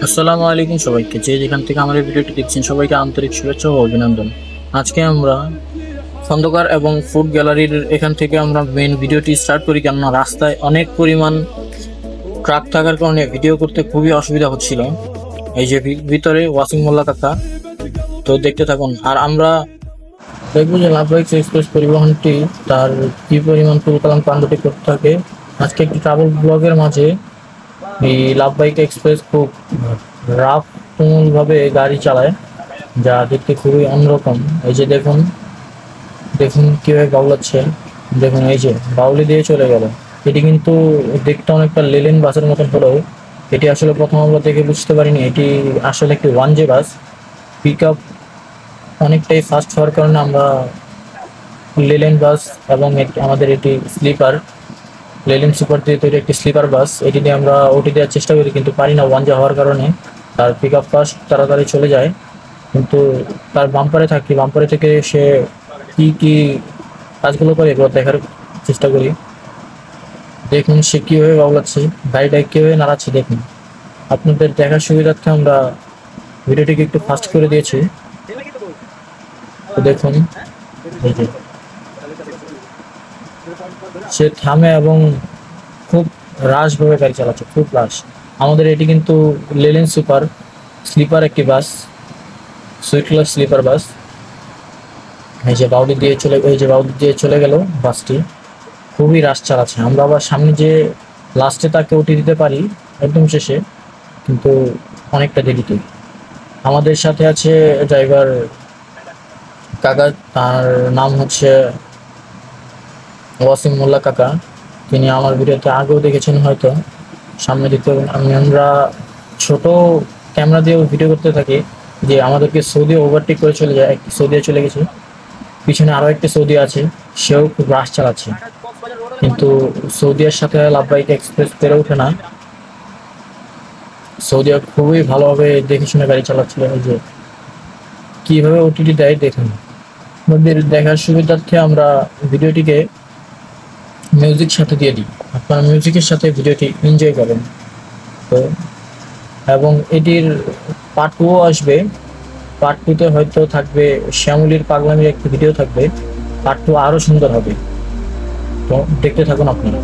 আসসালামু আলাইকুম সবাইকে, যে যেখান থেকে আমার এই ভিডিওটি দেখছেন সবাইকে আন্তরিক শুভেচ্ছা ও অভিনন্দন। আজকে আমরা খন্দকার এবং ফুড গ্যালারির এখান থেকে আমরা মেন ভিডিওটি স্টার্ট করি, কেননা রাস্তায় অনেক পরিমাণ ট্রাক থাকার কারণে ভিডিও করতে খুবই অসুবিধা হচ্ছিল। এই যে ভিতরে ওয়াসিম মোল্লা কাকা, তো দেখতে থাকুন। আর আমরা দেখবো যে লাভবাহিক এক্সপ্রেস পরিবহনটি তার কি পরিমাণ পরিকল্পনা কাণ্ডটি করতে থাকে। আজকে একটি ট্রাভেল ব্লগের মাঝে এই লাভবাহিক এক্সপ্রেস খুব রাফ তুমুল ভাবে গাড়ি চালায়, যা দেখতে খুবই অন্যরকম। এই যে দেখুন দেখুন কিভাবে বাউলাচ্ছে, দেখুন এই যে বাউলি দিয়ে চলে গেল। এটি কিন্তু দেখতে অনেকটা লেলেন বাসের মতন হলেও এটি আসলে প্রথম আমরা দেখে বুঝতে পারিনি এটি আসলে একটি 1J বাস। পিক আপ অনেকটাই ফাস্ট হওয়ার কারণে আমরা লেলেন বাস এবং আমাদের এটি স্লিপার লেলেন সুপার দিয়ে তৈরি একটি স্লিপার বাস, এটি দিয়ে আমরা ওটি দেওয়ার চেষ্টা করি কিন্তু পারি না 1J হওয়ার কারণে। তার পিক আপ ফাস্ট তাড়াতাড়ি চলে যায়, কিন্তু তার বাম্পারে থেকে সে কি কি কাজগুলো করে এগুলো দেখার চেষ্টা করি। দেখুন সে কীভাবে বাবলাচ্ছে, গাড়িটা কীভাবে নাড়াচ্ছে। দেখুন আপনাদের দেখার সুবিধার্থে আমরা ভিডিওটিকে একটু ফাস্ট করে দিয়েছি। তো দেখুন এই যে সে থামে এবং খুব রাশভাবে গাড়ি চালাচ্ছে, খুব রাশ। আমাদের এটি কিন্তু লেলেন সুপার স্লিপার একটি বাস, সুইট ক্লাস স্লিপার বাস। এই যে বাউলি দিয়ে চলে গেল বাসটি, খুবই রাশ চালাচ্ছে। আমরা আবার সামনে যে লাস্টে তাকে উঠিয়ে দিতে পারি একদম শেষে, কিন্তু অনেকটা দেরিতে। আমাদের সাথে আছে ড্রাইভার কাকা, তার নাম হচ্ছে ওয়াসিম মোল্লা কাকা। তিনি আমার ভিডিওতে আগেও দেখেছেন হয়তো, সামনে দেখতে পাবেন। আমরা ছোট ক্যামেরা দিয়েও ভিডিও করতে থাকি, যে আমাদেরকে সৌদি ওভারটেক করে চলে যায়। একটি সৌদি চলে গেছে, পিছনে আরও একটি সৌদি আছে, সেও খুব রাশ চালাচ্ছে, কিন্তু সৌদিয়ার সাথে লাভবাহিক এক্সপ্রেস পেরে ওঠে না। সৌদিয়া খুবই ভালোভাবে দেখে শুনে গাড়ি চালাচ্ছিল। এই যে কীভাবে ওটিটি দেয় দেখুন। আমাদের দেখার সুবিধার্থে আমরা ভিডিওটিকে মিউজিক সাথে দিয়ে দিই, আপনারা মিউজিকের সাথে ভিডিওটি এনজয় করেন। তো এবং এটির পার্ট 2ও আসবে। পার্ট 2তে হয়তো থাকবে শ্যামলির পাগলামির একটি ভিডিও থাকবে। পার্ট 2 আরও সুন্দর হবে, তো দেখতে থাকুন আপনারা।